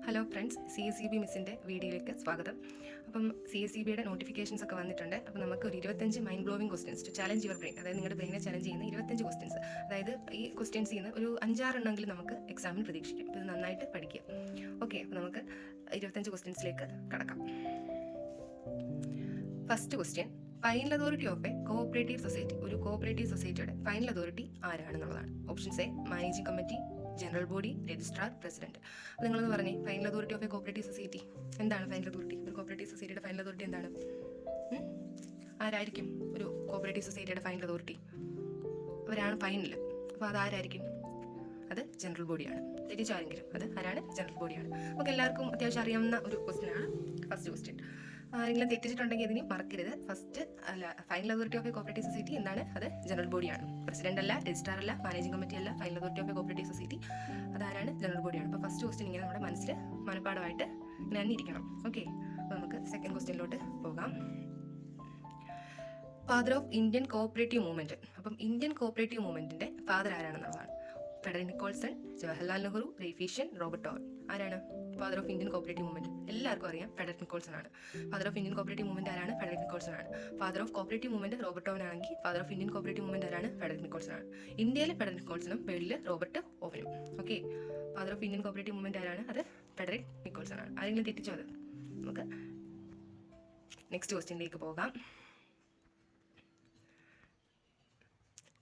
Hello friends, CSEB മിസ്സിൻ്റെ വീഡിയോയിലേക്ക് സ്വാഗതം. അപ്പം CSEBയുടെ നോട്ടിഫിക്കേഷൻസ് ഒക്കെ വന്നിട്ടുണ്ട്. അപ്പം നമുക്ക് ഒരു 25 mind blowing questions to challenge your brain, അതായത് നിങ്ങളുടെ ബ്രെയിനെ ചലഞ്ച് ചെയ്യുന്ന 25 ക്വസ്റ്റ്യൻസ്, അതായത് ഈ ക്വസ്റ്റ്യൻസ് ചെയ്യുന്ന ഒരു 5-6 എണ്ണമെങ്കിലും നമുക്ക് എക്സാമിന് പ്രതീക്ഷിക്കാം. അപ്പോൾ ഇത് നന്നായിട്ട് പഠിക്കുക. ഓക്കെ, അപ്പോൾ നമുക്ക് 25 ക്വസ്റ്റ്യൻസിലേക്ക് കടക്കാം. First question, final authority of a cooperative society. ഒരു കോഓപ്പറേറ്റീവ് സൊസൈറ്റിയുടെ ഫൈനൽ അതോറിറ്റി ആരാണെന്നുള്ളതാണ്. Options A managing committee, general body, registrar, president. അപ്പോൾ നിങ്ങളൊന്ന് പറഞ്ഞേ, final authority of a cooperative society എന്താണ്? ഫൈനൽ അതോറിറ്റി, ഒരു കോഓപ്പറേറ്റീവ് സൊസൈറ്റിയുടെ ഫൈനൽ അതോറിറ്റി എന്താണ്? ആരായിരിക്കും ഒരു കോഓപ്പറേറ്റീവ് സൊസൈറ്റിയുടെ ഫൈനൽ അതോറിറ്റി? അവരാണ് ഫൈനൽ. അപ്പോൾ അതാരായിരിക്കും? അത് ജനറൽ ബോഡിയാണ്. തെറ്റിച്ചാരെങ്കിലും അത് ആരാണ്? ജനറൽ ബോഡിയാണ്. നമുക്ക് എല്ലാവർക്കും അത്യാവശ്യം അറിയാവുന്ന ഒരു ക്വസ്റ്റ്യൻ ആണ് ഫസ്റ്റ് ക്വസ്റ്റ്യൻ. ആരെങ്കിലും തെറ്റിച്ചിട്ടുണ്ടെങ്കിൽ ഇതിന് മറക്കരുത്. Final authority of a cooperative society എന്താണ്? അത് ജനറൽ ബോഡിയാണ്. പ്രസിഡന്റ് അല്ല, രജിസ്ട്രാർ അല്ല, മാനേജിംഗ് കമ്മിറ്റി അല്ല. Final authority of a cooperative society അതാരാണ്? ജനറൽ ബോഡിയാണ്. അപ്പോൾ ഫസ്റ്റ് ക്വസ്റ്റ്യൻ ഇങ്ങനെ നമ്മുടെ മനസ്സിൽ മനപ്പാടമായിട്ട് ഇങ്ങനെ തന്നെ ഇരിക്കണം. ഓക്കെ, അപ്പോൾ നമുക്ക് സെക്കൻഡ് ക്വസ്റ്റ്യനിലോട്ട് പോകാം. Father of Indian cooperative movement. അപ്പം ഇന്ത്യൻ കോഓപ്പറേറ്റീവ് മൂവ്മെന്റിന്റെ ഫാദർ ആരാണെന്നുള്ളതാണ്. ഫെഡറിക് നിക്കോൾസൺ, ജവഹർലാൽ നെഹ്റു, റീഫിഷൻ, റോബർട്ട് ഓവൻ. ആരാണ് father of Indian cooperative movement? എല്ലാവർക്കും അറിയാം, ഫെഡറിക് നിക്കോൾസൺ ആണ്. Father of Indian cooperative movement ആരാണ്? ഫെഡറിക് നിക്കോൾസൺ ആണ്. Father of cooperative movement Robert Owen ആണെങ്കിൽ father of Indian cooperative movement ആരാണ്? ഫെഡറിക് നിക്കോൾസൺ ആണ്. ഇന്ത്യയിൽ ഫെഡറിക് നിക്കോൾസണും വെളിയിൽ റോബർട്ട് ഓവനും. Okay, father of Indian cooperative movement ആരാണ്? അത് ഫെഡറിക് നിക്കോൾസൺ ആണ്. ആരെങ്കിലും തെറ്റിച്ചോ? അത് നമുക്ക് നെക്സ്റ്റ് ക്വസ്റ്റ്യനിലേക്ക് പോകാം.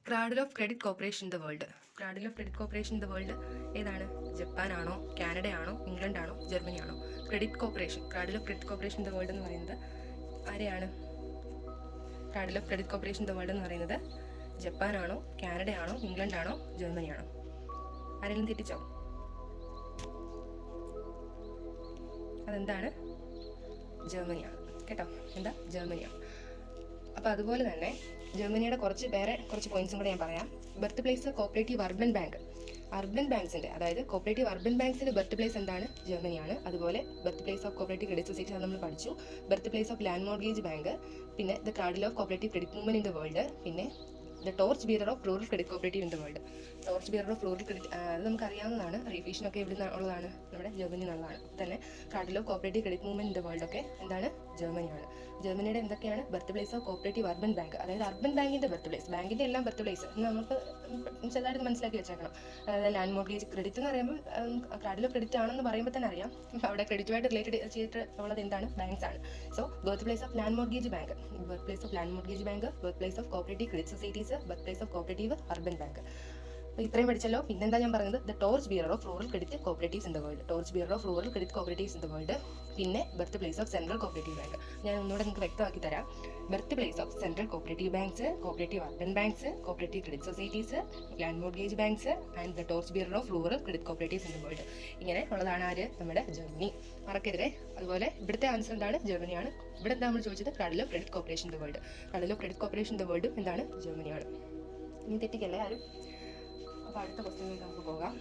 Cradle of credit corporation in the world. Cradle of credit corporation in the world ഏതാണ്? ജപ്പാനാണോ, കാനഡയാണോ, ഇംഗ്ലണ്ടാണോ, ജർമ്മനിയാണോ? Credit corporation, cradle of credit corporation in the world എന്ന് പറയുന്നത് ആരെയാണ്? Cradle of credit corporation in the world എന്ന് പറയുന്നത് ജപ്പാനാണോ, കാനഡയാണോ, ഇംഗ്ലണ്ടാണോ, ജർമ്മനിയാണോ? ആരെങ്കിലും തെറ്റിച്ചോ? അതെന്താണ്? ജർമ്മനിയാണ്. കേട്ടോ, എന്താ? ജർമ്മനിയാണ്. അപ്പോൾ അതുപോലെ തന്നെ ജർമ്മനിയുടെ കുറച്ച് പോയിന്റ്സും കൂടെ ഞാൻ പറയാം. Birth place cooperative urban bank. Urban ബാങ്ക്സിന്റെ, അതായത് കോഓപ്പറേറ്റീവ് അർബൻ ബാങ്ക്സിന്റെ ബർത്ത് പ്ലേസ് എന്താണ്? ജർമ്മനിയാണ്. അതുപോലെ birth place of cooperative credit society അത് നമ്മൾ പഠിച്ചു. Birth place of land mortgage bank, പിന്നെ the cradle of cooperative credit movement in the world, പിന്നെ the torch bearer of rural credit cooperative in the world. Torch bearer of rural credit അത് നമുക്ക് അറിയാവുന്നതാണ്. റീഫീഷനൊക്കെ ഇവിടെ ഉള്ളതാണ്, നമ്മുടെ ജർമ്മനി എന്നുള്ളതാണ്. തന്നെ cradle of cooperative credit movement in the world ഒക്കെ എന്താണ്? ജർമ്മനിയാണ്. ജർമ്മനിയുടെ എന്തൊക്കെയാണ് birth place of cooperative urban bank, അതായത് അർബൻ ബാങ്കിന്റെ ബർത്ത് പ്ലേസ്, ബാങ്കിന്റെ എല്ലാം ബർത്ത് പ്ലേസ് നമുക്ക് ചെറുതായിട്ട് മനസ്സിലാക്കി വെച്ചേക്കണം. അതായത് ലാൻഡ് മോർഗേജ് ക്രെഡിറ്റ് എന്ന് പറയുമ്പോൾ ക്രാഡിൽ ഓഫ് ക്രെഡിറ്റ് ആണെന്ന് പറയുമ്പോൾ തന്നെ അറിയാം അവിടെ ക്രെഡിറ്റുമായിട്ട് റിലേറ്റഡ് ചെയ്തിട്ട് ഉള്ളത് എന്താണ്? ബാങ്ക്സ് ആണ്. So birth place of land mortgage bank, birth place of land mortgage bank, birth place of cooperative credit societies, birth place of cooperative urban bank. അപ്പോൾ ഇത്രയും പഠിച്ചല്ലോ. പിന്നെന്താ ഞാൻ പറയുന്നത്? The torch bearer of rural credit cooperatives in the world. Torch bearer of rural credit cooperatives in the world. പിന്നെ birth place of central cooperative bank. ഞാൻ ഒന്നുകൂടെ നിങ്ങൾക്ക് വ്യക്തമാക്കി തരാം. Birth place of central cooperative banks, cooperative urban banks, cooperative credit societies, land mortgage banks and the torch bearer of rural credit cooperatives in the world. ഇങ്ങനെ ഉള്ളതാണ് ആര്? നമ്മുടെ Germany. മറക്കരുതേ. അതുപോലെ ഇവിടുത്തെ ആൻസർ എന്താണ്? ജർമ്മനിയാണ്. ഇവിടെ എന്താ നമ്മൾ ചോദിച്ചത്? Cradle of credit corporation in the world. Cradle of credit corporation in the world എന്താണ്? ജർമ്മനിയാണ്. ഇനി തെറ്റിക്കല്ലേ ആരും. അപ്പോൾ അടുത്ത ക്വസ്റ്റ്യനിലേക്ക് നമുക്ക് പോകാം.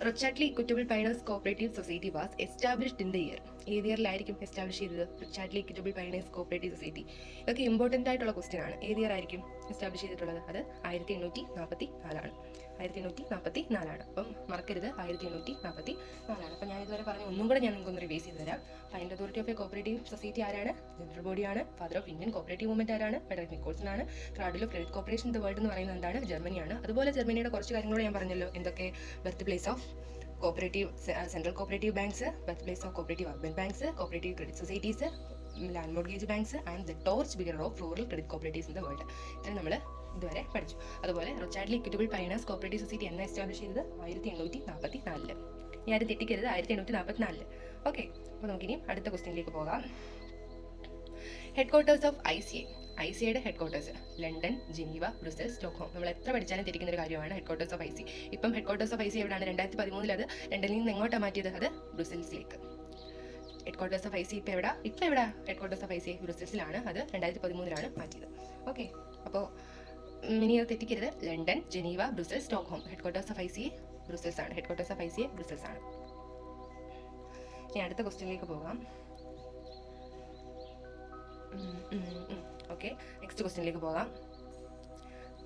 Rochdale equitable pioneers cooperative society was established in the year. ഏത് ഇയറിലായിരിക്കും എസ്റ്റാബ്ലിഷ് ചെയ്തത്? Rochdale equitable pioneers cooperative society. ഇതൊക്കെ ഇമ്പോർട്ടൻ്റ് ആയിട്ടുള്ള ക്വസ്റ്റ്യൻ ആണ്. ഏത് ഇയർ ആയിരിക്കും എസ്റ്റാബ്ലിഷ് ചെയ്തിട്ടുള്ളത്? അത് 1844 ആണ്. 1844. അപ്പം മറക്കരുത്, 1844. അപ്പം ഞാൻ ഇതുവരെ പറഞ്ഞ ഒന്നും കൂടെ ഞാൻ നിങ്ങൾക്കൊന്ന് റിവൈസ് ചെയ്ത് തരാം. Final authority of a cooperative society ആരാണ്? ജനറൽ ബോഡിയാണ്. Father of Indian cooperative movement ആരാണ്? ഫെഡറിക് നിക്കോൾസൺ ആണ്. Cradle of credit corporation in the world എന്ന് പറയുന്നത് എന്താണ്? ജർമ്മനിയാണ്. അതുപോലെ ജർമ്മനിയുടെ കുറച്ച് കാര്യങ്ങളോട് ഞാൻ പറഞ്ഞല്ലോ. എന്തൊക്കെ? Birth place of cooperative central cooperative banks, birth place of cooperative urban banks, cooperative credit societies, land mortgage banks and the torch bearer of rural credit cooperatives in the world. ഇത്രയും നമ്മൾ ഇതുവരെ പഠിച്ചു. അതുപോലെ റൊച്ചാട്ട്ലി ഇക്വിറ്റബിൾ പൈനേഴ്സ് കോഓപ്പറേറ്റീവ് സൊസൈറ്റി എന്ന് establish ചെയ്തത് 1844. ഇനി ആരും തെറ്റിക്കരുത്, 1844. Okay, അപ്പോൾ നമുക്കിനി അടുത്ത ക്വസ്റ്റ്യനിലേക്ക് പോകാം. ഹെഡ് ക്വാർട്ടേഴ്സ് ഓഫ് ICA യുടെ headquarters London, Geneva, Brussels, Stockholm. നമ്മൾ എത്ര പഠിച്ചാലും തിരിക്കുന്ന ഒരു കാര്യമാണ് ഹെഡ് ക്വാർട്ടേഴ്സ് ഓഫ് ICA. ഇപ്പം ഹെഡ് ക്വാർട്ടേഴ്സ് ഓഫ് ICA എവിടെയാണ്? 2013 അത് ലണ്ടനിൽ നിന്ന് എങ്ങോട്ടാണ് മാറ്റിയത്? അത് ബ്രസൽസിലേക്ക്. ഹെഡ് ക്വാർട്ടേഴ്സ് ഓഫ് ICA ഇപ്പോൾ എവിടെ? ഹെഡ് ക്വാർട്ടേഴ്സ് ഓഫ് ICA ബ്രസൽസിലാണ്. അത് 2013 മാറ്റിയത്. ഓക്കെ, അപ്പോൾ ഇനി അത് തെറ്റിക്കരുത്. London, Geneva, Brussels, Stockholm. Headquarters of ICA Brussels ആണ്. Headquarters of ICA Brussels ആണ്. ഇനി അടുത്ത ക്വസ്റ്റ്യനിലേക്ക് പോകാം. ഓക്കെ, നെക്സ്റ്റ് ക്വസ്റ്റ്യനിലേക്ക് പോകാം.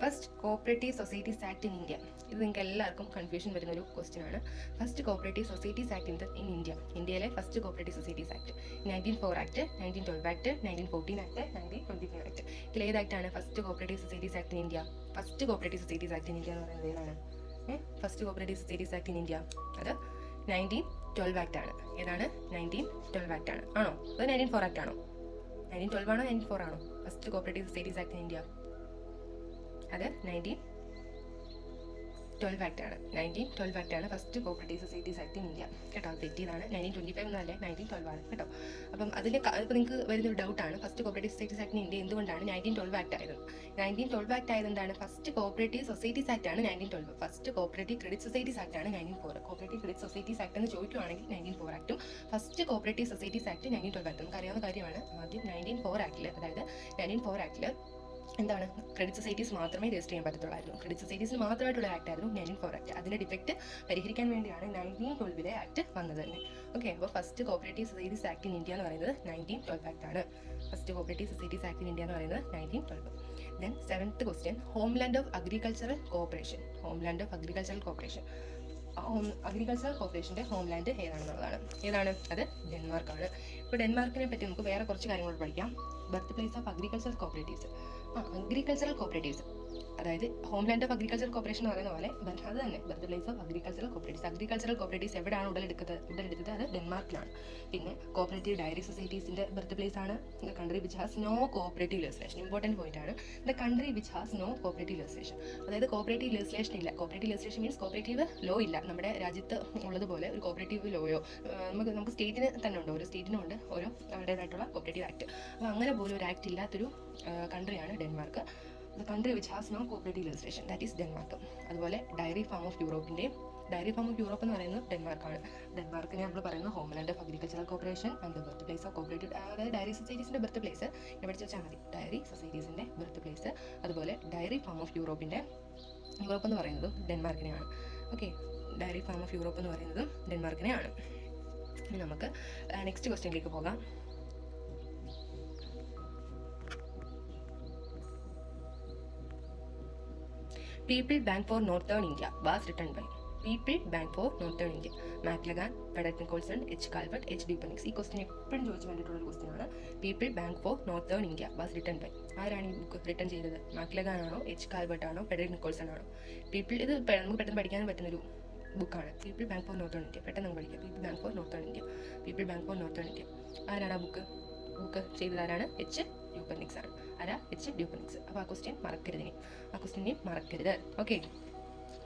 First cooperative societies act in India. ഇത് നിങ്ങൾക്ക് എല്ലാവർക്കും കൺഫ്യൂഷൻ വരുന്ന ഒരു ക്വസ്റ്റ്യൻ ആണ്. First cooperative societies act in India. ഇന്ത്യയിലെ first cooperative societies act 1904 act, 1912 act, 1914 act, 1925 act. ഇതിൽ ഏത് ആക്ടാണ് first cooperative societies act in India? First cooperative societies act in India എന്ന് പറയുന്നത് ഏതാണ്? First cooperative societies act in India അത് 1912 act ആണ്. ഏതാണ്? 1912 ആക്ട് ആണ്. ആണോ? അത് 1904 ആക്ട് ആണോ? 1912 ആണോ 1904 ആണോ? First cooperative societies act in India അത് 1912 ആക്ട് ആണ്. 1912 ആക്ട് ആണ് first cooperative societies act in India. കേട്ടോ, അത് തെറ്റിയതാണ്. 1925 എന്നല്ലേ, 1912 ആണ് കേട്ടോ. അപ്പം അതിൽ ഇപ്പോൾ നിങ്ങൾക്ക് വരുന്നൊരു ഡൗട്ടാണ്, first cooperative societies act in India എന്തുകൊണ്ടാണ് 1912 ആക്ട് ആയത്? 1912 ആക്ട് ആയത് എന്താണ്? ഫസ്റ്റ് കോപ്പറേറ്റീവ് സൊസൈറ്റീസ് ആക്ട് ആണ് 1912. First cooperative credit societies act ആണ് 1904. കോപ്പറേറ്റീവ് ക്രെഡിറ്റ് സൊസൈറ്റീസ് ആക്ട് എന്ന് ചോദിക്കുകയാണെങ്കിൽ 1904 ആക്ടും first cooperative societies act 1912 act നമുക്ക് അറിയാവുന്ന കാര്യമാണ്. ആദ്യം 1904 ആക്ടിൽ, അതായത് 1904 ആക്ടിൽ എന്താണ്, ക്രെഡിറ്റ് സൊസൈറ്റീസ് മാത്രമേ രജിസ്റ്റർ ചെയ്യാൻ പറ്റത്തുള്ളായിരുന്നു. ക്രെഡിറ്റ് സൊസൈറ്റീസിന് മാത്രമായിട്ടുള്ള ആക്ട് ആയിരുന്നു 1904 ആക്ട്. അതിൻ്റെ ഡിഫക്റ്റ് പരിഹരിക്കാൻ വേണ്ടിയാണ് 1912 ആക്ട് വന്നത് തന്നെ. ഓക്കെ, അപ്പോൾ first cooperative societies act in India എന്ന് പറയുന്നത് 1912 ആക്ട് ആണ്. First cooperative societies act in India എന്ന് പറയുന്നത് 1912. Then 7th question, homeland of agricultural corporation. Homeland of agricultural corporation, agricultural കോർപ്പറേഷൻ്റെ ഹോംലാൻഡ് ഏതാണെന്നുള്ളതാണ്. ഏതാണ്? അത് ഡെൻമാർക്കാണ്. ഇപ്പോൾ ഡെൻമാർക്കിനെ പറ്റി നമുക്ക് വേറെ കുറച്ച് കാര്യങ്ങൾ പഠിക്കാം. Birth place of agricultural cooperatives. Agricultural cooperatives, അതായത് ഹോംലാൻഡ് ഓഫ് അഗ്രികൾച്ചറൽ കോർപ്പറേഷൻ എന്ന് പറയുന്ന പോലെ അത് തന്നെ birth place of agricultural cooperatives. Agricultural cooperatives എവിടെയാണ് ഉടലെടുത്തത്? അത് ഡെൻമാർക്കിലാണ്. പിന്നെ കോപ്പറേറ്റീവ് ഡയറി സൊസൈറ്റീസിൻ്റെ ബർത്ത് പ്ലേസ് ആണ് the country which has no cooperative legislation. Important point ആണ്, the country which has no cooperative legislation. അതായത് കോപ്പറേറ്റീവ് ലെജിസ്ലേഷൻ ഇല്ല. Cooperative legislation means cooperative law ഇല്ല. നമ്മുടെ രാജ്യത്ത് ഉള്ളതുപോലെ ഒരു കോപ്പറേറ്റീവ് ലോയോ നമുക്ക് സ്റ്റേറ്റിന് തന്നെ ഉണ്ട്. ഓരോ സ്റ്റേറ്റിനും ഉണ്ട് ഓരോ അവരുടേതായിട്ടുള്ള കോപ്പറേറ്റീവ് ആക്ട്. അപ്പോൾ അങ്ങനെ പോലും ഒരു ആക്ട് ഇല്ലാത്തൊരു കൺട്രിയാണ് Denmark. The country which has no cooperative legislation, that is Denmark. അതുപോലെ ഡയറി ഫാം ഓഫ് യൂറോപ്പിൻ്റെയും, ഡയറി ഫാം ഓഫ് യൂറോപ്പ് എന്ന് പറയുന്നത് ഡെൻമാർക്കാണ്. ഡെൻമാർക്കിനെ നമ്മൾ പറയുന്നത് homeland of agricultural corporation and the birth place of cooperative, അതായത് ഡയറി സൊസൈറ്റീസിൻ്റെ ബർത്ത് പ്ലേസ് ഇവിടെ പഠിച്ച് വെച്ചാൽ മതി. ഡയറി സൊസൈറ്റീസിൻ്റെ ബർത്ത് പ്ലേസ്, അതുപോലെ ഡയറി ഫാം ഓഫ് യൂറോപ്പ് എന്ന് പറയുന്നതും ഡെൻമാർക്കിനെയാണ്. Okay, dairy farm of Europe എന്ന് പറയുന്നതും ഡെൻമാർക്കിനെയാണ്. ഇനി നമുക്ക് നെക്സ്റ്റ് ക്വസ്റ്റ്യനിലേക്ക് പോകാം. People Bank for Northern India was written by People Bank for Northern India. Maclagan, Frederick Nicholson, H Calvert, H Dupernex. ഈ ക്വസ്റ്റ്യൻ എപ്പോഴും ചോദിച്ചു വേണ്ടിയിട്ടുള്ള ക്വസ്റ്റ്യൻ ആണ്. People bank for northern India was written by. ആരാണ് ഈ book written ചെയ്തത്? മാക്ലഗാൻ ആണോ, H കാൽബർട്ട് ആണോ, ഫെഡറിക് നിക്കോൾസൺ ആണോ? ഇത് നമുക്ക് പെട്ടെന്ന് പഠിക്കാൻ പറ്റുന്നൊരു ബുക്കാണ്. People bank for northern India. പെട്ടെന്ന് നമുക്ക് പഠിക്കാം. People bank for northern India. People bank for northern India. ആരാണ് ആ ബുക്ക് ചെയ്തത്? ആരാണ്? എച്ച് ഡ്യൂപ്പനിക്സ് ആണ്. ആരാ? എച്ച് ഡ്യൂപ്പനിക്സ്. അപ്പോൾ ആ ക്വസ്റ്റ്യൻ മറക്കരുത്. ഓക്കെ,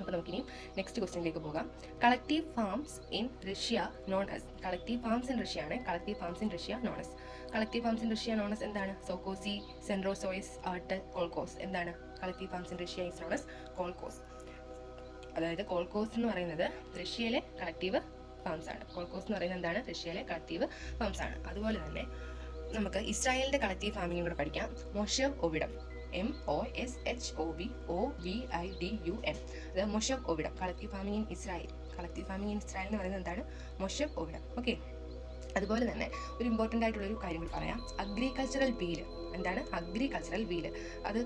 അപ്പോൾ നമുക്കിനി നെക്സ്റ്റ് ക്വസ്റ്റ്യനിലേക്ക് പോകാം. Collective farms in Russia known as. Collective farms in Russia ആണ്. Collective farms in Russia known as. Collective farms in Russia known as എന്താണ്? സോക്കോസി, സെൻട്രോസോയിസ്, ആർട്ട്, കോൾക്കോസ്. എന്താണ് collective farms in Russia is known as? Kolkhoz. അതായത് kolkhoz എന്ന് പറയുന്നത് റഷ്യയിലെ collective farms ആണ്. കോൾക്കോസ് എന്ന് പറയുന്നത് എന്താണ്? റഷ്യയിലെ കളക്റ്റീവ് ഫാംസ് ആണ്. അതുപോലെ തന്നെ നമുക്ക് ഇസ്രായേലിൻ്റെ കളക്റ്റീവ് ഫാമിംഗ് കൂടെ പഠിക്കാം. മൊഷേവ് ഒവിഡം, MOSHOVOVIDUM. അതായത് moshav ovdim, collective farming in Israel. Collective farming in Israel എന്ന് പറയുന്നത് എന്താണ്? മൊഷേവ് ഒവിഡം. ഓക്കെ, അതുപോലെ തന്നെ ഒരു ഇമ്പോർട്ടൻ്റ് ആയിട്ടുള്ളൊരു കാര്യം കൂടി പറയാം. Agricultural wheel. എന്താണ് അഗ്രികൾച്ചറൽ വീല്? അത്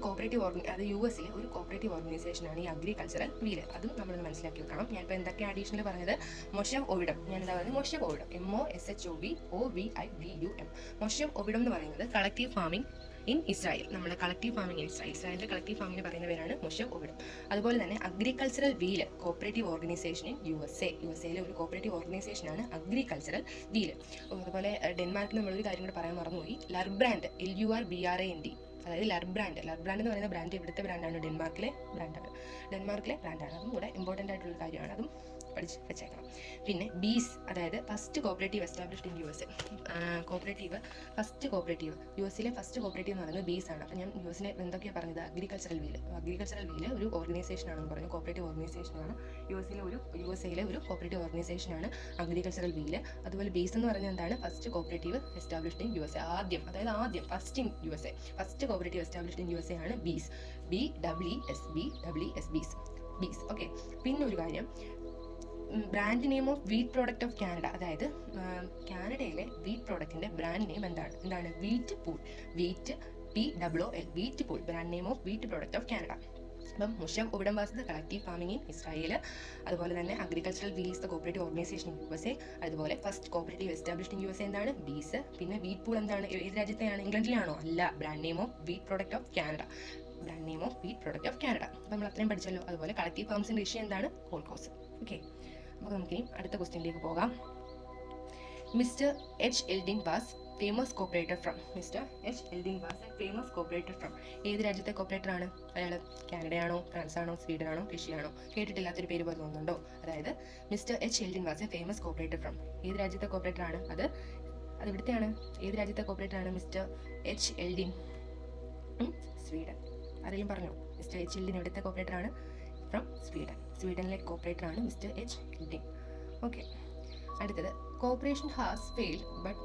അത് US ഒരു കോപ്പറേറ്റീവ് ഓർഗനൈസേഷനാണ് ഈ അഗ്രികൾച്ചറൽ വീല്. അതും നമ്മളൊന്ന് മനസ്സിലാക്കി വെക്കണം. ഞാനിപ്പോൾ എന്തൊക്കെയാണ് അഡീഷണൽ പറഞ്ഞത്? മൊഷേവ് ഒവിഡം, ഞാൻ എന്താ പറയുന്നത്? മൊഷേവ് ഒവിഡം, MOSHOVOVIDUM. മൊഷേവ് ഒവിഡം എന്ന് പറയുന്നത് കളക്റ്റീവ് ഫാമിംഗ് ഇൻ ഇസ്രായേൽ. നമ്മുടെ കളക്റ്റീവ് ഫാമിംഗ് ഇൻ ഇസ്രായേലിൻ്റെ കളക്റ്റീവ് ഫാമിംഗ് പറയുന്ന പേരാണ് മൊഷേവ് ഒവിഡം. അതുപോലെ തന്നെ agricultural wheel cooperative organisation in USA ഒരു കോപ്പറേറ്റീവ് ഓർഗനൈസേഷനാണ് അഗ്രികൾച്ചറൽ വീല്. അതുപോലെ ഡെൻമാർക്കിൽ നമ്മളൊരു കാര്യം കൂടെ പറയാൻ മറന്നുപോയി. ലർബ്രാൻഡ്, LURBRAND, അതായത് ലർബ്രാൻഡ് എന്ന് പറയുന്ന ബ്രാൻഡ് ഇവിടുത്തെ ബ്രാൻഡാണ്, ഡെൻമാർക്കിലെ ബ്രാൻഡാണ്. അതും കൂടെ ഇമ്പോർട്ടൻ്റ് ആയിട്ടുള്ളൊരു കാര്യമാണ്. അതും പഠിച്ച് വെച്ചേക്കണം. പിന്നെ ബീസ്, അതായത് first cooperative established in USA. First cooperative യുഎസിലെ ഫസ്റ്റ് കോപ്പറേറ്റീവ് എന്ന് പറയുന്നത് ബീസ് ആണ്. അപ്പോൾ ഞാൻ യുഎസിനെ എന്തൊക്കെയാണ് പറഞ്ഞത്? അഗ്രികൾച്ചറൽ വീല് ഒരു ഓർഗനൈസേഷനാണെന്ന് പറഞ്ഞു, കോപ്പറേറ്റീവ് ഓർഗനൈസേഷനാണ്. യുഎസിലെ ഒരു കോപ്പറേറ്റീവ് ഓർഗനൈസേഷനാണ് അഗ്രികൾച്ചറൽ വീല്. അതുപോലെ ബീസ് എന്ന് പറയുന്നത് എന്താണ്? First cooperative established in USA. ആദ്യം first in USA, first cooperative established in USA ആണ് ബീസ്. BEES, bees. ഓക്കെ, പിന്നെ ഒരു കാര്യം, brand name of wheat product of Canada. അതായത് കാനഡയിലെ വീറ്റ് പ്രോഡക്റ്റിൻ്റെ ബ്രാൻഡ് നെയിം എന്താണ്? Wheat pool. Wheat POOL, wheat pool, brand name of wheat product of Canada. അപ്പം moshav ovdim was the collective farming in Israel. അതുപോലെ തന്നെ agricultural wheels the cooperative organisation USA. അതുപോലെ first cooperative established in USA എന്താണ്? ബീസ്. പിന്നെ wheat pool എന്താണ്? ഏത് രാജ്യത്തെയാണ്? ഇംഗ്ലണ്ടിലാണോ? അല്ല. Brand name of wheat product of Canada. Brand name of wheat product of Canada. അപ്പോൾ നമ്മൾ അത്രയും പഠിച്ചല്ലോ. അതുപോലെ കളക്റ്റീവ് ഫാംസിൻ്റെ ഇഷ്യൂ എന്താണ്? കോൾക്കോസ്. ഓക്കെ, അപ്പോൾ നമുക്കിനി അടുത്ത ക്വസ്റ്റ്യനിലേക്ക് പോകാം. Mister H Eldin was famous cooperator from. Mister H Eldin was a famous cooperator from. ഏത് രാജ്യത്തെ കോപ്പറേറ്റർ ആണ് അയാൾ? കാനഡയാണോ, ഫ്രാൻസാണോ, സ്വീഡനാണോ, റഷ്യയാണോ? കേട്ടിട്ടില്ലാത്തൊരു പേര് പോലെ തോന്നുന്നുണ്ടോ? അതായത് mister H Eldin was a famous cooperator from. ഏത് രാജ്യത്തെ കോപ്പറേറ്റർ ആണ്? അത് ഇവിടുത്തെയാണ്. ഏത് രാജ്യത്തെ കോപ്പറേറ്റർ ആണ് മിസ്റ്റർ എച്ച് എൽഡിൻ? സ്വീഡൻ. ആരെങ്കിലും പറഞ്ഞോ? മിസ്റ്റർ എച്ച് എൽഡിൻ എവിടുത്തെ കോപ്പറേറ്റർ ആണ്? From Sweden. സ്വീഡനിലെ കോപ്പറേറ്റർ ആണ് മിസ്റ്റർ എച്ച് എൽഡിൻ. ഓക്കെ, അടുത്തത് cooperation has failed but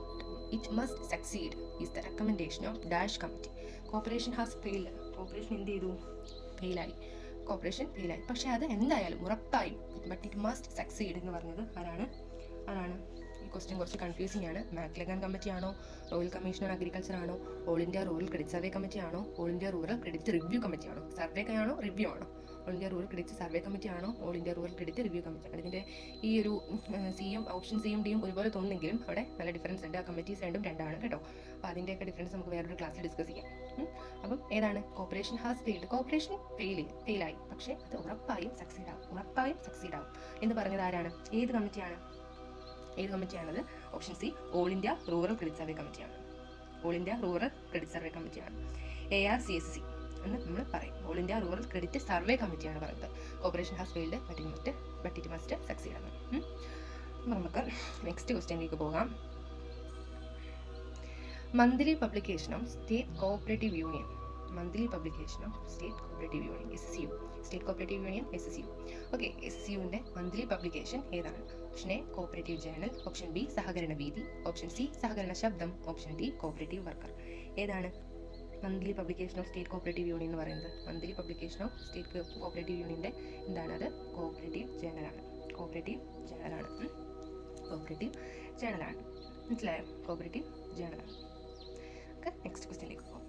it must succeed is the recommendation of dash committee. Cooperation has failed. Cooperation എന്ത് ചെയ്തു? ഫെയിലായി. കോപ്പറേഷൻ ഫെയിലായി, പക്ഷേ അത് എന്തായാലും ഉറപ്പായും ബട്ട് ഇറ്റ് മസ്റ്റ് സക്സീഡ് എന്ന് പറഞ്ഞത് ആരാണ്? ഈ ക്വസ്റ്റ്യൻ കുറച്ച് കൺഫ്യൂസിംഗ് ആണ്. മാക്ലഗൻ കമ്മിറ്റി ആണോ, റോയൽ കമ്മീഷൻ ഓൺ അഗ്രികൾച്ചർ ആണോ, all India rural credit survey committee ആണോ, all India rural credit review committee ആണോ? സർവേ ആണോ, റിവ്യൂ ആണോ? All India rural credit survey committee ആണോ, all India rural credit review committee ആണോ? ഇതിൻ്റെ ഈ ഒരു സിയും ഓപ്ഷൻ സിയും ഡിയും ഒരുപോലെ തോന്നുന്നെങ്കിലും അവിടെ നല്ല ഡിഫറൻസ് ഉണ്ട്. ആ കമ്മിറ്റീസ് രണ്ടും രണ്ടാണ് കേട്ടോ. അപ്പോൾ അതിൻ്റെയൊക്കെ ഡിഫറൻസ് നമുക്ക് വേറൊരു ക്ലാസ്സിൽ ഡിസ്കസ് ചെയ്യാം. അപ്പം ഏതാണ്? Cooperation has failed. കോപ്പറേഷൻ ഫെയിലായി, പക്ഷേ അത് ഉറപ്പായും സക്സീഡ് ആവും എന്ന് പറഞ്ഞത് ആരാണ്? ഏത് കമ്മിറ്റിയാണത്? Option C, all India rural credit survey കമ്മിറ്റിയാണ്. All India rural credit survey കമ്മിറ്റിയാണ്. ARCSC എന്ന് നമ്മൾ പറയും. All India rural credit survey കമ്മിറ്റിയാണ് പറയുന്നത്. Cooperation has failed but it must succeed ആണ്. അപ്പോൾ നമുക്ക് നെക്സ്റ്റ് ക്വസ്റ്റ്യനിലേക്ക് പോകാം. Monthly publication of state cooperative union. SCU. State cooperative union SCU. Okay, SCUവിൻ്റെ monthly publication ഏതാണ്? Option A cooperative journal, option B സഹകരണ വീതി, ഓപ്ഷൻ സി സഹകരണ ശബ്ദം, ഓപ്ഷൻ ഡി കോപ്പറേറ്റീവ് വർക്കർ. ഏതാണ് monthly publication of state cooperative union എന്ന് പറയുന്നത്? Monthly publication of state cooperative യൂണിയൻ്റെ എന്താണ്? അത് കോപ്പറേറ്റീവ് ജേണലാണ്. മനസ്സിലായോ? കോപ്പറേറ്റീവ് ജേണലാണ്. ഓക്കെ, നെക്സ്റ്റ് ക്വസ്റ്റ്യനിലേക്ക് പോകാം.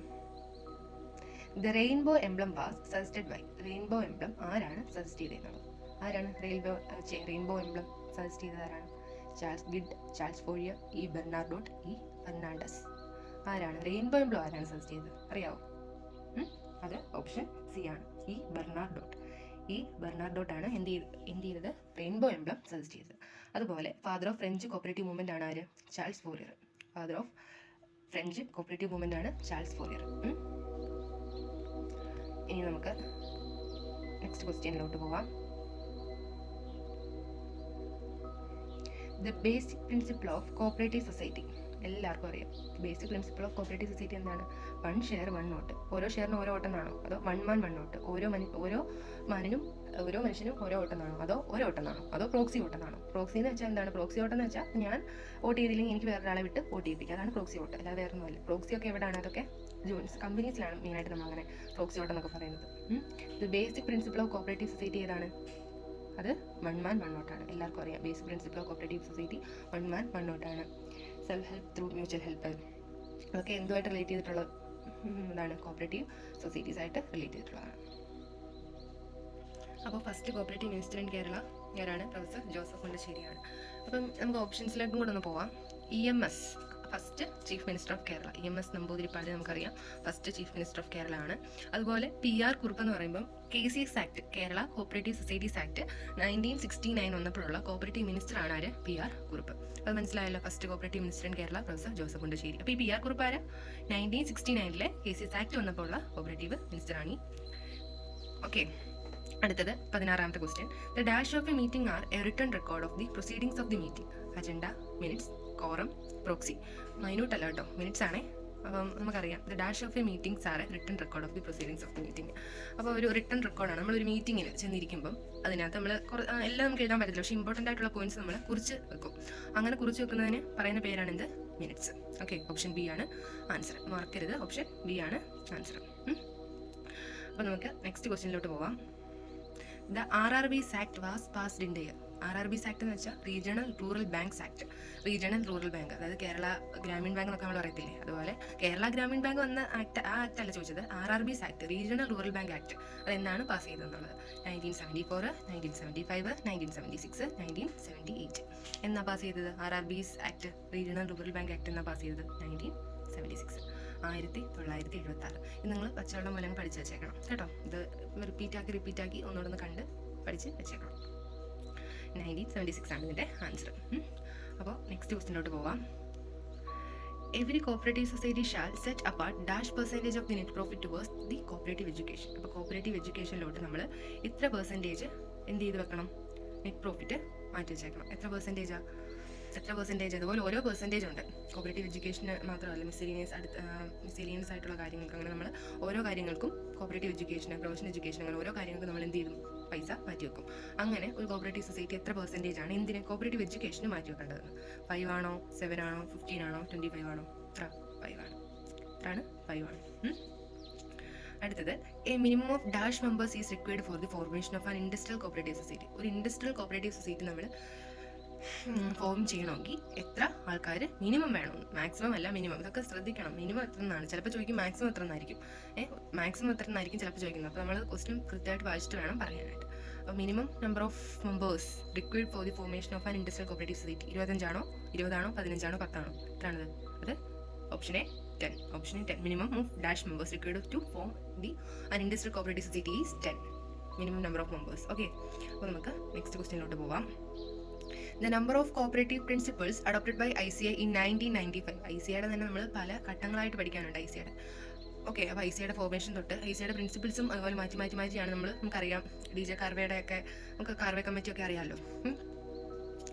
The rainbow emblem was suggested by. Rainbow emblem ആരാണ് സജസ്റ്റ് ചെയ്തത്? ആരാണ് റെയിൻബോ എംബ്ലം സജസ്റ്റ് ചെയ്തത്? ആരാണ്? Charles Gide, Charles Fourier, E Bernadotte, E Fernandez. ആരാണ് റെയിൻബോ എംബ്ലം സജസ്റ്റ് ചെയ്തത്? അറിയാവോ? അത് ഓപ്ഷൻ സി ആണ്, ഇ ബെർണാർഡോട്ടാണ് എന്ത് ചെയ്തത്? റെയിൻബോ എംബ്ലം സജസ്റ്റ് ചെയ്തത്. അതുപോലെ father of French cooperative movement ആണ് ആര്? Charles Fourier. Father of French cooperative movement ആണ് ചാൾസ് ഫോറിയർ. ഇനി നമുക്ക് നെക്സ്റ്റ് ക്വസ്റ്റ്യനിലോട്ട് പോകാം. The basic principle of cooperative society. എല്ലാവർക്കും അറിയാം. Basic principle of cooperative society എന്താണ്? 1 ഷെയർ 1 വോട്ട്. ഓരോ ഷെയറിനും ഓരോ വോട്ടെന്നാണോ? അതോ 1 മാൻ 1 വോട്ട്? ഓരോ മനുഷ്യനും ഓരോ വോട്ടെന്നാണോ? അതോ ഒരു വോട്ടെന്നാണോ? അതോ പ്രോക്സി വോട്ടെന്നാണോ? പ്രോക്സി എന്ന് വെച്ചാൽ എന്താണ്? പ്രോക്സി വോട്ടെന്ന് വെച്ചാൽ ഞാൻ വോട്ട് ചെയ്തില്ലെങ്കിൽ എനിക്ക് വേറൊരാളെ വിട്ട് വോട്ട് ചെയ്യിപ്പിക്കുക. അതാണ് പ്രോക്സി വോട്ട്, അല്ലാതെ വേറെ ഒന്നുമല്ല. പ്രോക്സി ഒക്കെ എവിടെയാണ്? അതൊക്കെ കമ്പനീസിലാണ് മെയിനായിട്ട് നമ്മൾ അങ്ങനെ പ്രോക്സി വോട്ട് എന്നൊക്കെ പറയുന്നത്. The basic principle of cooperative society ഏതാണ്? അത് 1 മാൻ 1 വോട്ടാണ്. എല്ലാവർക്കും അറിയാം. Basic principle of cooperative society 1 മാൻ 1 വോട്ടാണ്. Self help through mutual help, അതൊക്കെ എന്തുമായിട്ട് റിലേറ്റ് ചെയ്തിട്ടുള്ളത്? ഇതാണ് കോപ്പറേറ്റീവ് സൊസൈറ്റീസ് ആയിട്ട് റിലേറ്റ് ചെയ്തിട്ടുള്ളതാണ്. അപ്പോൾ first cooperative minister in Kerala ആരാണ്? പ്രൊഫസർ ജോസഫ് മുണ്ടശ്ശേരിയാണ്. അപ്പം നമുക്ക് ഓപ്ഷൻസിലേക്കും കൂടെ ഒന്ന് പോവാം. EMS first chief minister of Kerala. EMS Namboodiripad നമുക്കറിയാം, first chief minister of Kerala ആണ്. അതുപോലെ PR കുറുപ്പ് എന്ന് പറയുമ്പം KCS act, Kerala cooperative societies act 1969 വന്നപ്പോഴുള്ള കോപ്പറേറ്റീവ് മിനിസ്റ്റർ ആണ് ആര്? PR കുറുപ്പ്. അത് മനസ്സിലായല്ലോ. First cooperative minister in Kerala professor Joseph Mundassery. അപ്പോൾ ഈ PR കുറുപ്പ് ആര്? 1969 KCS ആക്ട് വന്നപ്പോൾ ഉള്ള കോപ്പറേറ്റീവ് മിനിസ്റ്റർ ആണ്. ഓക്കെ, അടുത്തത് 16ാമത്തെ question. The dash of a meeting are a written record of the proceedings of the meeting. Agenda, minutes, quorum, proxy. Minute അല്ല കേട്ടോ, മിനിറ്റ്സ് ആണേ. അപ്പം നമുക്കറിയാം the dash of a meetings are a written record of the proceedings of the meeting. അപ്പോൾ ഒരു written റെക്കോർഡാണ്. നമ്മളൊരു മീറ്റിങ്ങിൽ ചെന്നിരിക്കുമ്പം അതിനകത്ത് നമ്മൾ എല്ലാം നമുക്ക് എഴുതാൻ പറ്റില്ല, പക്ഷേ ഇമ്പോർട്ടൻ്റ് ആയിട്ടുള്ള പോയിന്റ്സ് നമ്മൾ കുറിച്ച് വെക്കും. അങ്ങനെ കുറിച്ച് വെക്കുന്നതിന് പറയുന്ന പേരാണ് എന്ത്? മിനിറ്റ്സ്. ഓക്കെ, ഓപ്ഷൻ ബി ആണ് ആൻസർ. മറക്കരുത്, ഓപ്ഷൻ ബി ആണ് ആൻസർ. അപ്പോൾ നമുക്ക് നെക്സ്റ്റ് ക്വസ്റ്റ്യനിലോട്ട് പോവാം. The RRBs Act was passed in the year. RRBs act എന്ന് വെച്ചാൽ regional rural banks act. Regional rural bank, അതായത് കേരള ഗ്രാമീൺ ബാങ്ക് എന്നൊക്കെ നമ്മൾ പറയത്തില്ലേ, അതുപോലെ കേരള ഗ്രാമീൺ ബാങ്ക് വന്ന ആക്ട്, ആ ആക്ട് അല്ല ചോദിച്ചത്, RRBs act, regional rural bank act. അതെന്നാണ് പാസ് ചെയ്തതെന്നുള്ളത്. 1974, 1975, 1976, 1978 എന്നാ പാസ് ചെയ്തത്? RRBs act, regional rural bank act എന്നാ പാസ് ചെയ്തത്? 1976, 1976. ഇത് നിങ്ങൾ പച്ചവെള്ളം പോലെ പഠിച്ച് വെച്ചേക്കണം കേട്ടോ. ഇത് റിപ്പീറ്റ് ആക്കി ഒന്നുകൂടെ കണ്ട് പഠിച്ച് വെച്ചേക്കണം. 1976 ആണ് ഇതിൻ്റെ ആൻസർ. അപ്പോൾ നെക്സ്റ്റ് ക്വസ്റ്റിനോട്ട് പോവാം. Every cooperative society shall set apart dash percentage of the net profit towards the cooperative education. അപ്പോൾ കോപ്പറേറ്റീവ് എഡ്യൂക്കേഷനിലോട്ട് നമ്മൾ എത്ര പെർസെൻറ്റേജ് എന്ത് ചെയ്ത് വെക്കണം? നെറ്റ് പ്രോഫിറ്റ് മാറ്റി വെച്ചേക്കണം. എത്ര പെർസെൻറ്റേജ്? അതുപോലെ ഓരോ പെർസെൻറ്റേജ് ഉണ്ട്. കോപ്പറേറ്റീവ് എഡ്യൂക്കേഷന് മാത്രമല്ല, മിസ്സേലിയൻസ് ആയിട്ടുള്ള കാര്യങ്ങൾക്ക്, അങ്ങനെ നമ്മൾ ഓരോ കാര്യങ്ങൾക്കും കോപ്പറേറ്റീവ് എഡ്യൂക്കേഷന്, പ്രൊഫഷണൽ എഡ്യൂക്കേഷൻ, അങ്ങനെ ഓരോ കാര്യങ്ങൾക്ക് നമ്മൾ എന്ത് ചെയ്യും? പൈസ മാറ്റി വെക്കും. അങ്ങനെ ഒരു കോപ്പറേറ്റീവ് സൊസൈറ്റി എത്ര പെർസെൻറ്റേജ് ആണ് എന്തിന് കോപ്പറേറ്റീവ് എഡ്യൂക്കേഷന് മാറ്റി വെക്കേണ്ടതെന്ന്? 5 ആണോ, 7 ആണോ, 15 ആണോ, 25 ആണോ? 5 ആണ്. 5 ആണ്. അടുത്തത്, A minimum of dash members is required for the formation of an industrial cooperative society. ഒരു ഇൻഡസ്ട്രിയൽ കോപ്പറേറ്റീവ് സൊസൈറ്റി നമ്മൾ ഫോം ചെയ്യണമെങ്കിൽ എത്ര ആൾക്കാർ മിനിമം വേണം? മാക്സിമം അല്ല, മിനിമം. ഇതൊക്കെ ശ്രദ്ധിക്കണം. മിനിമം എത്ര എന്നാണ് ചിലപ്പോൾ ചോദിക്കും, മാക്സിമം എത്ര എന്നായിരിക്കും. മാക്സിമം എത്ര എന്നായിരിക്കും ചിലപ്പോൾ ചോദിക്കുന്നത്. അപ്പോൾ നമ്മൾ ക്വസ്റ്റ്യൻ കൃത്യമായിട്ട് വായിച്ചിട്ട് വേണം പറയാനായിട്ട്. അപ്പോൾ minimum number of members required for the formation of an industrial cooperative society 25 ആണോ, 20 ആണോ, 15 ആണോ, 10 ആണോ? എത്രയാണത്? അത് option A 10. Minimum of dash members required to form the an industrial cooperative society is 10. Minimum number of members. Okay, അപ്പോൾ നമുക്ക് next ക്വസ്റ്റ്യനിലോട്ട് പോവാം. The number of cooperative principles adopted by ICA in 1995. ICAയുടെ തന്നെ നമ്മൾ പല ഘട്ടങ്ങളായിട്ട് പഠിക്കാനുണ്ട് ICAയുടെ. ഓക്കെ, അപ്പോൾ ICAയുടെ formation തൊട്ട് ICAയുടെ പ്രിൻസിപ്പിൾസും അതുപോലെ മാറ്റിയാണ് നമുക്കറിയാം. DJ കാർവേയുടെ ഒക്കെ നമുക്ക് കാർവേ കമ്മിറ്റി ഒക്കെ അറിയാമല്ലോ.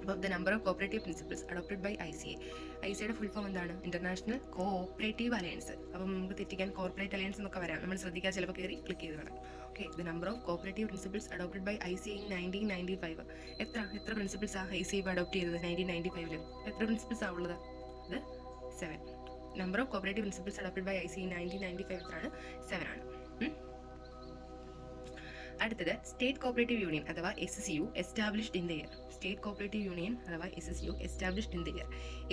അപ്പോൾ the number of cooperative principles adopted by ICA. ICAയുടെ ഫുൾ ഫോം എന്താണ്? International cooperative alliance. അപ്പം നമുക്ക് തെറ്റിക്കാൻ കോർപ്പറേറ്റ് അലയൻസ് എന്നൊക്കെ വരാം. നമ്മൾ ശ്രദ്ധിക്കാൻ ചിലപ്പോൾ കയറി ക്ലിക്ക് ചെയ്ത് വേണം. Okay, the number of cooperative principles adopted by ICA in 1995. എത്ര പ്രിൻസിപ്പിൾസാണ് ICA അഡോപ്റ്റ് ചെയ്തത് 1995? എത്ര പ്രിൻസിപ്പിൾസാണ് ഉള്ളത്? അത് 7. Number of cooperative principles adopted by ICA in 1995 എത്രയാണ്? 7 ആണ്. അടുത്തത്, സ്റ്റേറ്റ് കോപ്പറേറ്റീവ് യൂണിയൻ അഥവാ SCU established in the year. State cooperative union അഥവാ SCU established in the year.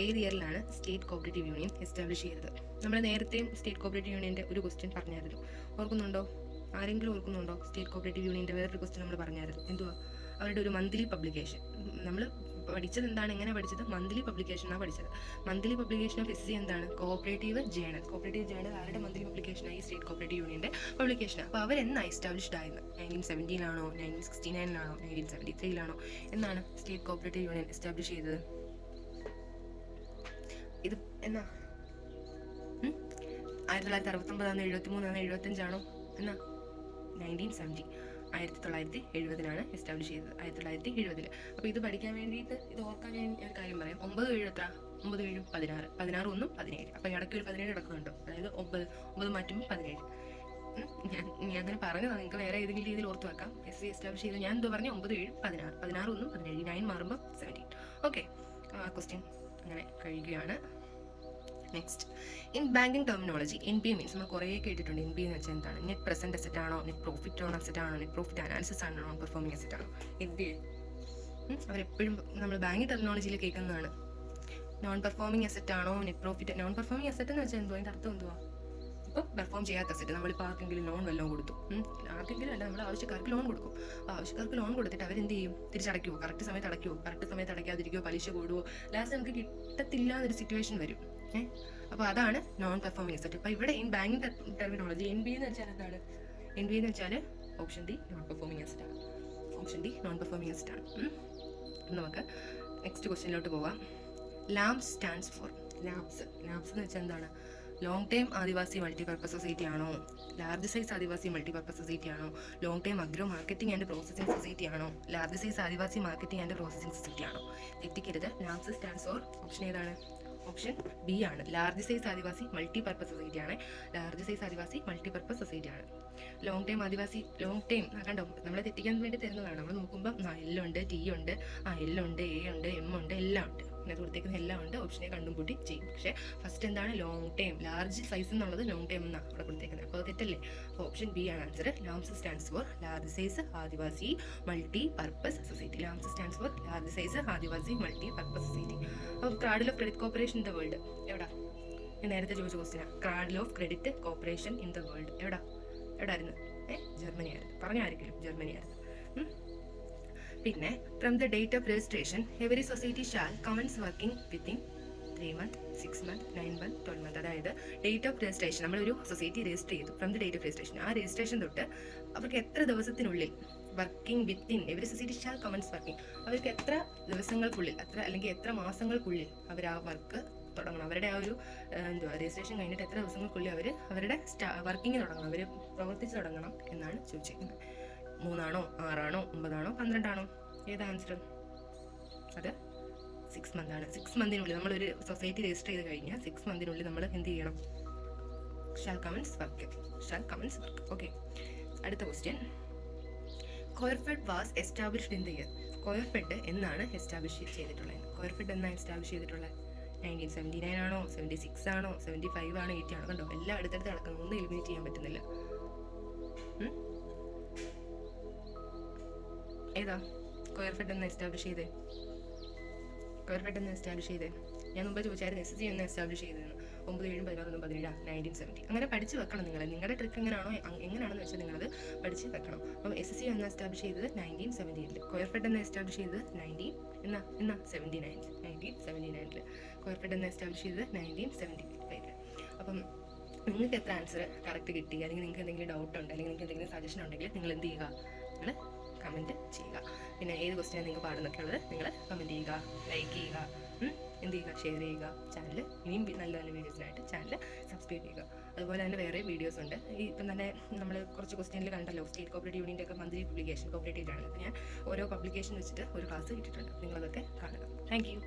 ഏത് ഇയറിലാണ് സ്റ്റേറ്റ് കോപ്പറേറ്റീവ് യൂണിയൻ എസ്റ്റാബ്ലിഷ് ചെയ്തത്? നമ്മൾ നേരത്തെയും സ്റ്റേറ്റ് കോപ്പറേറ്റീവ് യൂണിയൻ്റെ ഒരു ക്വസ്റ്റ്യൻ പറഞ്ഞായിരുന്നു. ഓർക്കുന്നുണ്ടോ? ആരെങ്കിലും ഓർക്കുന്നുണ്ടോ? സ്റ്റേറ്റ് കോപ്പറേറ്റീവ് യൂണിയൻ്റെ വേറൊരു ക്വസ്റ്റ്യൻ നമ്മൾ പറഞ്ഞായിരുന്നു. എന്തുവാ? അവരുടെ ഒരു മന്ത്ലി പബ്ലിക്കേഷൻ. നമ്മൾ പഠിച്ചത് എന്താണ്? എങ്ങനെ പഠിച്ചത്? മന്ത്ലി പബ്ലിക്കേഷനാണ് പഠിച്ചത്. മന്ത്ലി പബ്ലിക്കേഷൻ ഓഫ് SC എന്താണ്? Cooperative journal. കോപ്പറേറ്റീവ് ജേണൽ ആരുടെ മന്ത്ലി പബ്ലിക്കേഷനായി? സ്റ്റേറ്റ് കോപ്പറേറ്റീവ് യൂണിയൻ്റെ പബ്ലിക്കേഷൻ. അപ്പോൾ അവരെന്നാണ് എസ്റ്റാബ്ലിഷ്ഡ് ആയത്? 1917 1969 1973 എന്നാണ് സ്റ്റേറ്റ് കോപ്പറേറ്റീവ് യൂണിയൻ എസ്റ്റാബ്ലിഷ് ചെയ്തത്? ഇത് എന്നാ? 1969 75 എന്നാ? 1970 1970 എസ്റ്റാബ്ലിഷ് ചെയ്തത്. 1970. അപ്പോൾ ഇത് പഠിക്കാൻ വേണ്ടിയിട്ട്, ഇത് ഓർക്കാൻ വേണ്ടി ഒരു കാര്യം പറയാം. 9 7 എത്ര? 9 7 16. 16 1 17. അപ്പോൾ ഇടയ്ക്ക് ഒരു 17 കിടക്കുന്നുണ്ടോ? അതായത് 9 മാറ്റുമ്പോൾ 17. ഞാൻ അങ്ങനെ പറഞ്ഞതാണ്. നിങ്ങൾക്ക് വേറെ ഏതെങ്കിലും രീതിയിൽ ഓർത്ത് വെക്കാം. SC എസ്റ്റാബ്ലിഷ് ചെയ്ത് ഞാൻ എന്തോ പറഞ്ഞു? 9 7 16. 16 1 17. 9 മാറുമ്പോൾ 17. ഓക്കെ, ക്വസ്റ്റ്യൻ അങ്ങനെ കഴിയുകയാണ്. Next, in banking terminology NPA means നമ്മൾ കുറേ കേട്ടിട്ടുണ്ട്. NPA എന്ന് വെച്ചാൽ എന്താണ്? നെറ്റ് പ്രസന്റ് അസറ്റ് ആണോ, നെറ്റ് പ്രോഫിറ്റ് ഓൺ അസറ്റ് ആണോ, നെറ്റ് പ്രോഫിറ്റ് അനാലിസിസ് ആണോ, നോൺ പെർഫോമിംഗ് അസറ്റ് ആണോ? NPA അവരെപ്പോഴും നമ്മൾ ബാങ്കിങ് ടെർമിനോളജിയിൽ കേൾക്കുന്നതാണ്. നോൺ പെർഫോമിംഗ് അസറ്റ് ആണോ, net profit. Non performing asset എന്ന് വെച്ചാൽ എന്തോ? അതിൻ്റെ അർത്ഥം എന്തുവാ? ഇപ്പോൾ പെർഫോം ചെയ്യാത്ത അസറ്റ്. നമ്മളിപ്പോൾ ആർക്കെങ്കിലും ലോൺ വല്ലതും കൊടുത്തു, ആർക്കെങ്കിലും അല്ല, നമ്മൾ ആവശ്യക്കാർക്ക് ലോൺ കൊടുക്കും. അപ്പോൾ ആവശ്യക്കാർക്ക് ലോൺ കൊടുത്തിട്ട് അവരെന്ത് ചെയ്യും? തിരിച്ചടയ്ക്കുമോ? കറക്റ്റ് സമയത്ത് അടയ്ക്കുമോ? കറക്റ്റ് സമയത്ത് അടയ്ക്കാതിരിക്കുമോ? പലിശ കൂടുമോ? ലാസ്റ്റ് നമുക്ക് കിട്ടത്തില്ല എന്നൊരു സിറ്റുവേഷൻ വരും. അപ്പോൾ അതാണ് നോൺ പെർഫോമിംഗ് അസറ്റ്. അപ്പോൾ ഇവിടെ ഇൻ ബാങ്കിങ് ടെർമിനോളജി NPA എന്ന് വെച്ചാൽ എന്താണ്? NPA എന്ന് വെച്ചാൽ option D non performing asset ആണ്. Option D non performing asset ആണ്. നമുക്ക് നെക്സ്റ്റ് ക്വസ്റ്റ്യനിലോട്ട് പോവാം. Lamps stands four. ലാബ്സ് എന്ന് വെച്ചാൽ എന്താണ്? Long time Adivasi multipurpose society ആണോ, large size Adivasi multipurpose society ആണോ, long time agro marketing and processing society ആണോ, large size Adivasi marketing and processing society ആണോ? തെറ്റിക്കരുത്. ലാംസ് സ്റ്റാൻഡ്സ് ഫോർ ഓപ്ഷൻ ഏതാണ്? ഓപ്ഷൻ ബി ആണ്. Large size Adivasi multipurpose society ആണ്. Large size Adivasi multipurpose society ആണ്. Long time Adivasi, long time കണ്ടോ, നമ്മളെ തെറ്റിക്കാൻ വേണ്ടി തരുന്നതാണ്. നമ്മൾ നോക്കുമ്പോൾ L ഉണ്ട്, T ഉണ്ട്, L ഉണ്ട്, A ഉണ്ട്, M ഉണ്ട്, എല്ലാം ഉണ്ട്. ഇതിനകത്ത് കൊടുത്തേക്കുന്ന എല്ലാം ഉണ്ട്. ഓപ്ഷനെ കണ്ടും കൂട്ടി ചെയ്യും. പക്ഷേ ഫസ്റ്റ് എന്താണ് ലോങ് ടൈം, ലാർജ് സൈസ് എന്നുള്ളത് ലോങ് ടൈം എന്നാണ് അവിടെ കൊടുത്തേക്കുന്നത്. അപ്പോൾ തെറ്റല്ലേ? അപ്പോൾ ഓപ്ഷൻ ബി ആണ് answer. LAMPS stands for large size Adivasi multi purpose society. LAMPS stands for large size Adivasi multi purpose society. അപ്പോൾ cradle of credit corporation in the world എവിടാ? ഞാൻ നേരത്തെ ചോദിച്ച ക്വസ്റ്റിനാണ്. Cradle of credit corporation in the world എവിടായിരുന്നു? Germany ആയിരുന്നു. പറഞ്ഞായിരിക്കും Germany ആയിരുന്നു. പിന്നെ from the date of registration every society shall comments working within 3 months, 6 months, 9 months, 12 months. അതായത് ഡേറ്റ് ഓഫ് രജിസ്ട്രേഷൻ, നമ്മളൊരു സൊസൈറ്റി രജിസ്റ്റർ ചെയ്തു. From the date of registration, ആ registration തൊട്ട് അവർക്ക് എത്ര ദിവസത്തിനുള്ളിൽ working within every society shall comments working, അവർക്ക് എത്ര ദിവസങ്ങൾക്കുള്ളിൽ അല്ലെങ്കിൽ എത്ര മാസങ്ങൾക്കുള്ളിൽ അവർ ആ വർക്ക് തുടങ്ങണം. അവരുടെ ആ ഒരു രജിസ്ട്രേഷൻ കഴിഞ്ഞിട്ട് എത്ര ദിവസങ്ങൾക്കുള്ളിൽ അവരുടെ വർക്കിംഗ് തുടങ്ങണം, അവർ പ്രവർത്തിച്ച് തുടങ്ങണം എന്നാണ് ചോദിച്ചിരിക്കുന്നത്. 3 ആണോ 6 ആണോ 9 ആണോ 12 ആണോ? ഏതാ ആൻസർ? അത് 6 months ആണ്. 6 months നമ്മളൊരു സൊസൈറ്റി രജിസ്റ്റർ ചെയ്ത് കഴിഞ്ഞാൽ 6 months നമ്മൾ എന്ത് ചെയ്യണം? Shall commence work. ഓക്കെ. അടുത്ത question. Coirfed was established in the year. Coirfed എന്നാണ് എസ്റ്റാബ്ലിഷ് ചെയ്തിട്ടുള്ളത്? കോയർഫെഡ് എന്നാണ് എസ്റ്റാബ്ലിഷ് ചെയ്തിട്ടുള്ളത്? 1979 ആണോ 76 ആണോ 75 ആണോ 80 ആണോ? കണ്ടോ, എല്ലാം അടുത്തടുത്ത് നടക്കുന്നു. ഒന്നും എലിമിനേറ്റ് ചെയ്യാൻ പറ്റുന്നില്ല. ഏതാ കോയർഫെഡ് എന്ന് എസ്റ്റാബ്ലിഷ് ചെയ്തേ? ഞാൻ മുമ്പ് ചോദിച്ചായിരുന്നു SSC എന്ന് എസ്റ്റാബ്ലിഷ് ചെയ്തതെന്ന്. 9, 7, 11, 17 1970. അങ്ങനെ പഠിച്ച് വെക്കണം നിങ്ങൾ. നിങ്ങളുടെ ട്രിക്ക് എങ്ങനെയാണെന്ന് വെച്ചാൽ നിങ്ങളത് പഠിച്ച് വെക്കണം. അപ്പം SSC എന്ന് എസ്റ്റാബ്ലിഷ് ചെയ്തത് 1978. കോയർഫെഡ് എന്ന് എസ്റ്റാബ്ലിഷ് ചെയ്തത് 1979. കോയർഫെഡ് എന്ന് എസ്റ്റാബ്ലിഷ് ചെയ്തത് 1975. അപ്പം നിങ്ങൾക്ക് എത്ര ആൻസർ കറക്റ്റ് കിട്ടി, അല്ലെങ്കിൽ നിങ്ങൾക്ക് എന്തെങ്കിലും ഡൗട്ട് ഉണ്ട്, അല്ലെങ്കിൽ നിങ്ങൾക്ക് എന്തെങ്കിലും സജഷൻ ഉണ്ടെങ്കിൽ നിങ്ങൾ എന്ത് ചെയ്യുക? നിങ്ങൾ കമൻറ്റ് ചെയ്യുക. പിന്നെ ഏത് ക്വസ്റ്റ്യൻ നിങ്ങൾക്ക് പാടുന്നൊക്കെ ഉള്ളത് നിങ്ങൾ കമൻറ്റ് ചെയ്യുക, ലൈക്ക് ചെയ്യുക, എന്ത് ചെയ്യുക, ഷെയർ ചെയ്യുക. ചാനൽ ഇനിയും നല്ല നല്ല വീഡിയോസിനായിട്ട് ചാനൽ സബ്സ്ക്രൈബ് ചെയ്യുക. അതുപോലെ തന്നെ വേറെ വീഡിയോസ് ഉണ്ട്. ഇപ്പം തന്നെ നമ്മൾ കുറച്ച് ക്വസ്റ്റ്യനിൽ കണ്ടല്ലോ, സ്റ്റേറ്റ് കോപ്പറേറ്റീവ് യൂണിയൻ്റെ ഒക്കെ മന്ത്ലി പബ്ലിക്കേഷൻ കോപ്പറേറ്റീവ് ആണ്. അപ്പോൾ ഞാൻ ഓരോ പബ്ലിക്കേഷൻ വെച്ചിട്ട് ഒരു ക്ലാസ് ഇട്ടിട്ടുണ്ട്. നിങ്ങളതൊക്കെ കാണുക. Thank you.